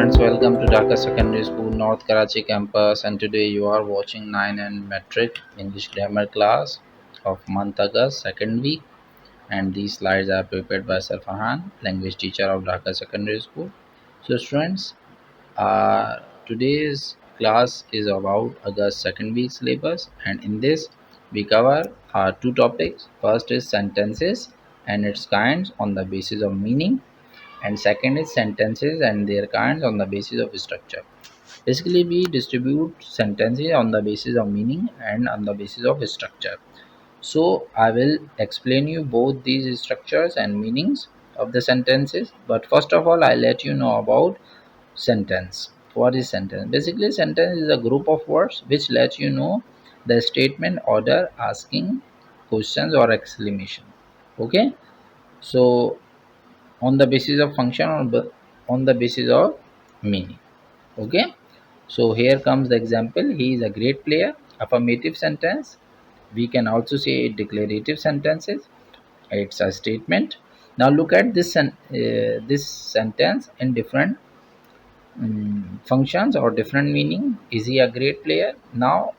friends, welcome to Dhaka Secondary School, North Karachi campus, and today you are watching 9 and Metric English Grammar class of month August, second week. And these slides are prepared by Sir Farhan, language teacher of Dhaka Secondary School. So, students, today's class is about August second week syllabus, and in this we cover two topics. First is sentences and its kinds on the basis of meaning, and second is sentences and their kinds on the basis of structure. Basically, we distribute sentences on the basis of meaning and on the basis of structure. So I will explain you both these structures and meanings of the sentences, but first of all I'll let you know about sentence. What is sentence? Basically, sentence is a group of words which let you know the statement, order, asking questions or exclamation. Okay, so on the basis of function or on the basis of meaning. Okay, so here comes the example. He is a great player. Affirmative sentence. We can also say declarative sentences. It's a statement. Now look at this sentence in different functions or different meaning. Is he a great player? Now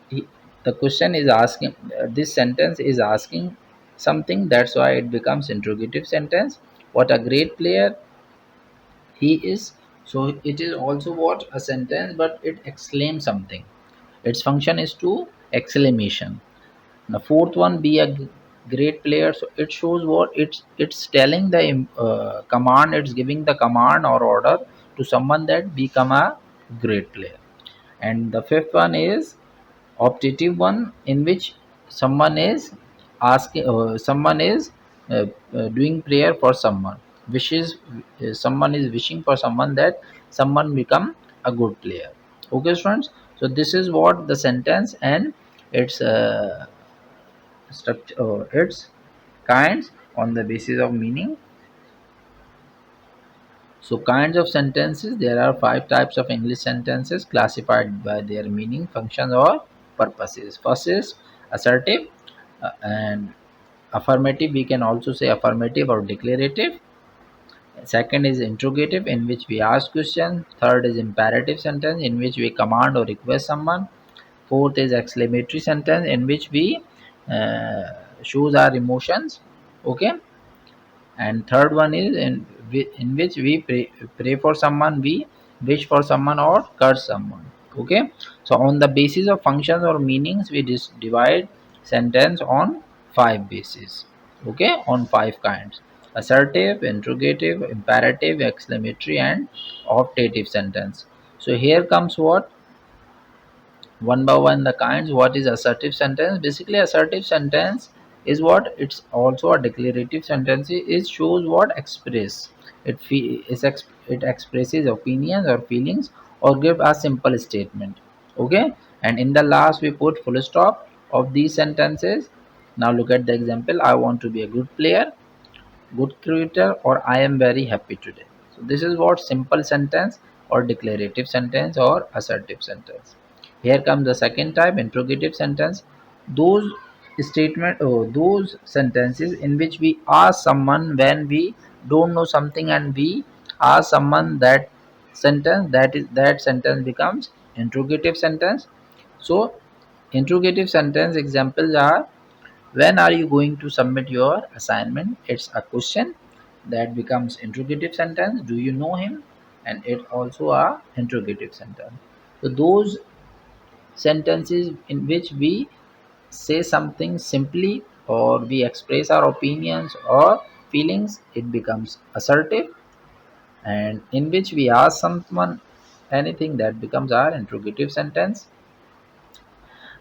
he, the question is asking, this sentence is asking something, that's why it becomes interrogative sentence. What a great player he is. So it is also what a sentence, but it exclaims something. Its function is to exclamation. The fourth one, be a great player. So it shows what it's telling the command, it's giving the command or order to someone that become a great player. And the fifth one is optative one, in which someone is asking, someone is doing prayer for someone, wishes, someone is wishing for someone that someone become a good player. Okay, students, so this is what the sentence and its structure, its kinds on the basis of meaning. So kinds of sentences, there are five types of English sentences classified by their meaning, functions or purposes. First is assertive and affirmative, we can also say affirmative or declarative. Second is interrogative, in which we ask questions. Third is imperative sentence, in which we command or request someone. Fourth is exclamatory sentence, in which we uh, shows our emotions. Okay, and third one is in which we pray for someone, we wish for someone or curse someone. Okay, so on the basis of functions or meanings, we divide sentence on five bases. Okay, on five kinds: assertive, interrogative, imperative, exclamatory and optative sentence. So here comes what, one by one the kinds. What is assertive sentence? Basically, assertive sentence is what, it's also a declarative sentence. It shows what, express, it expresses opinions or feelings or give a simple statement. Okay, and in the last we put full stop of these sentences. Now look at the example: I want to be a good player, good creator, or I am very happy today. So this is what simple sentence or declarative sentence or assertive sentence. Here comes the second type, interrogative sentence. Those those sentences in which we ask someone when we don't know something, and we ask someone that sentence, that sentence becomes interrogative sentence. So interrogative sentence examples are: when are you going to submit your assignment? It's a question that becomes interrogative sentence. Do you know him? And it also a interrogative sentence. So those sentences in which we say something simply or we express our opinions or feelings, it becomes assertive. And in which we ask someone anything, that becomes our interrogative sentence.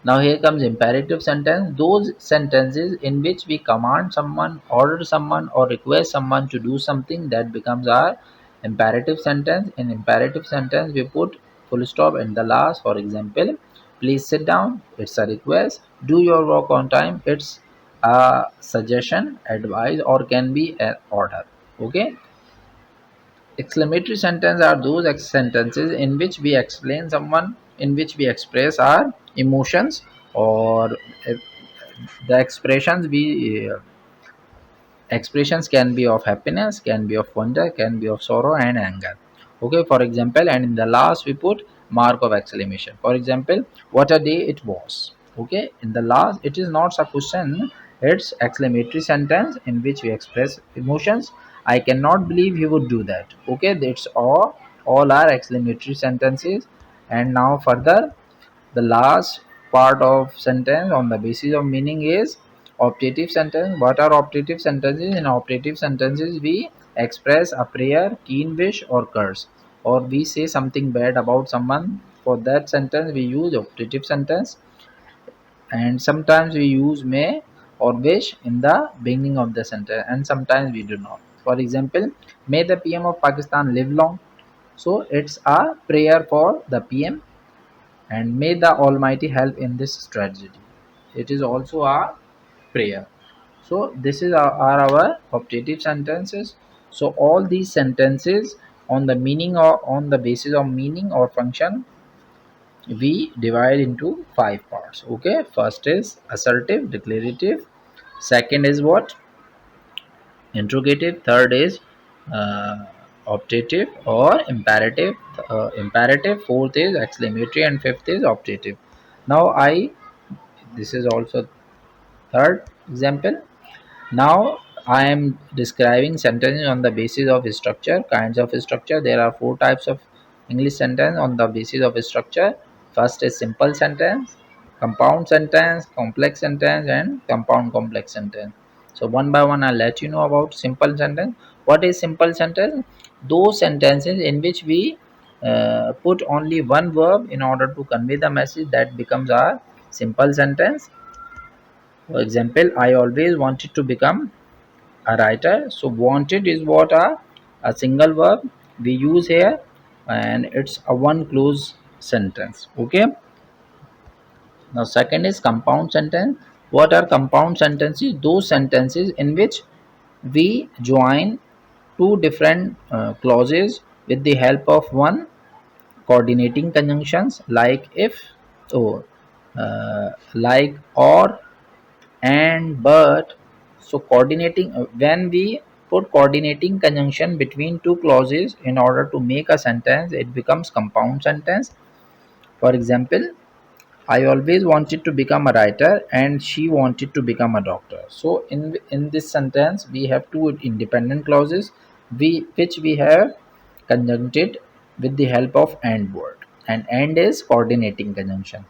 Now here comes imperative sentence. Those sentences in which we command someone, order someone or request someone to do something, that becomes our imperative sentence. In imperative sentence we put full stop in the last. For example, please sit down, it's a request. Do your work on time, it's a suggestion, advice, or can be an order. Okay, exclamatory sentences are those sentences in which we explain someone, in which we express our emotions, or the expressions we expressions can be of happiness, can be of wonder, can be of sorrow and anger. Okay, for example, and in the last we put mark of exclamation. For example, what a day it was. Okay, in the last it is not a question, it's exclamatory sentence in which we express emotions. I cannot believe he would do that. Okay, that's all are exclamatory sentences. And now further, the last part of sentence on the basis of meaning is optative sentence. What are optative sentences? In optative sentences, we express a prayer, keen wish, or curse, or we say something bad about someone. For that sentence, we use optative sentence, and sometimes we use may or wish in the beginning of the sentence, and sometimes we do not. For example, may the PM of Pakistan live long. So it's a prayer for the PM, and may the Almighty help in this tragedy. It is also a prayer. So this is are our optative sentences. So all these sentences on the meaning or on the basis of meaning or function, we divide into five parts. Okay, first is assertive, declarative. Second is what? Interrogative. Third is uh, optative or imperative. Imperative. Fourth is exclamatory, and fifth is optative. Now I this is also third example. Now I am describing sentences on the basis of structure, kinds of structure. There are four types of English sentence on the basis of structure. First is simple sentence, compound sentence, complex sentence, and compound complex sentence. So one by one I'll let you know about simple sentence. What is simple sentence? Those sentences in which we put only one verb in order to convey the message, that becomes our simple sentence. For example, I always wanted to become a writer. So wanted is what a single verb we use here, and it's a one close sentence. Okay. Now second is compound sentence. What are compound sentences? Those sentences in which we join two different clauses with the help of one coordinating conjunctions, like if, or, like, or, and, but. So coordinating, when we put coordinating conjunction between two clauses in order to make a sentence, it becomes compound sentence. For example, I always wanted to become a writer and she wanted to become a doctor. So in this sentence we have two independent clauses, which we have conjuncted with the help of and word, and is coordinating conjunction.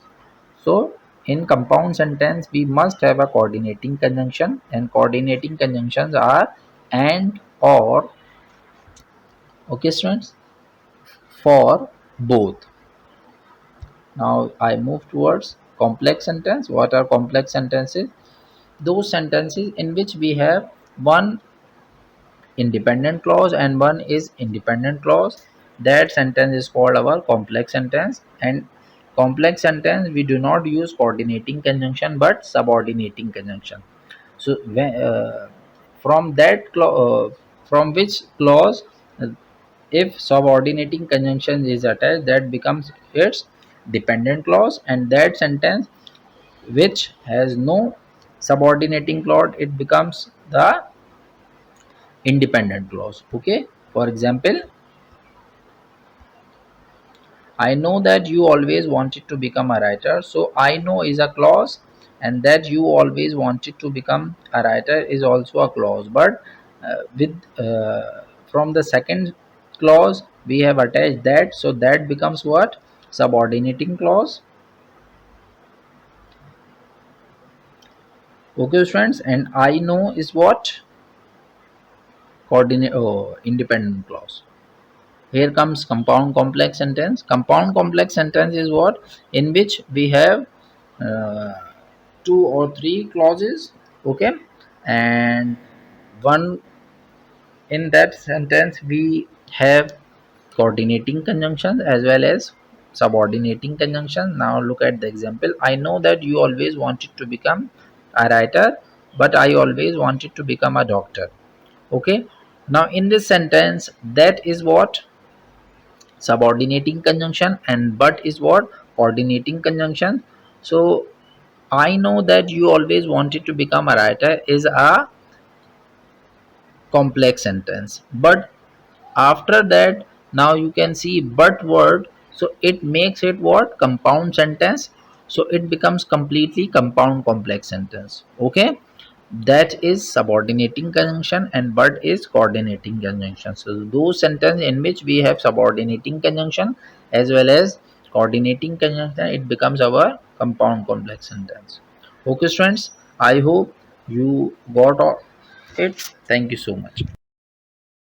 So in compound sentence we must have a coordinating conjunction, and coordinating conjunctions are and, or. Okay students, for both. Now I move towards complex sentence. What are complex sentences? Those sentences in which we have one independent clause and one is independent clause. That sentence is called our complex sentence. And complex sentence we do not use coordinating conjunction but subordinating conjunction. So from that from which clause, uh, if subordinating conjunction is attached, that becomes its dependent clause, and that sentence which has no subordinating clause, it becomes the independent clause. Okay, for example, I know that you always wanted to become a writer. So I know is a clause, and that you always wanted to become a writer is also a clause. But with from the second clause we have attached that, so that becomes what? Subordinating clause. Okay, friends, and I know is what? Coordinate. Oh, independent clause. Here comes compound complex sentence. Compound complex sentence is what? In which we have uh, two or three clauses. Okay, and one, in that sentence we have coordinating conjunctions as well as subordinating conjunctions. Now look at the example. I know that you always wanted to become a writer, but I always wanted to become a doctor. Okay, now in this sentence, that is what? Subordinating conjunction, and but is what? Coordinating conjunction. So I know that you always wanted to become a writer is a complex sentence, but after that Now you can see but word, so it makes it what, compound sentence, so it becomes completely compound complex sentence. Okay, that is subordinating conjunction and but is coordinating conjunction. So those sentence in which we have subordinating conjunction as well as coordinating conjunction, it becomes our compound complex sentence. Okay students, I hope you got it. Thank you so much.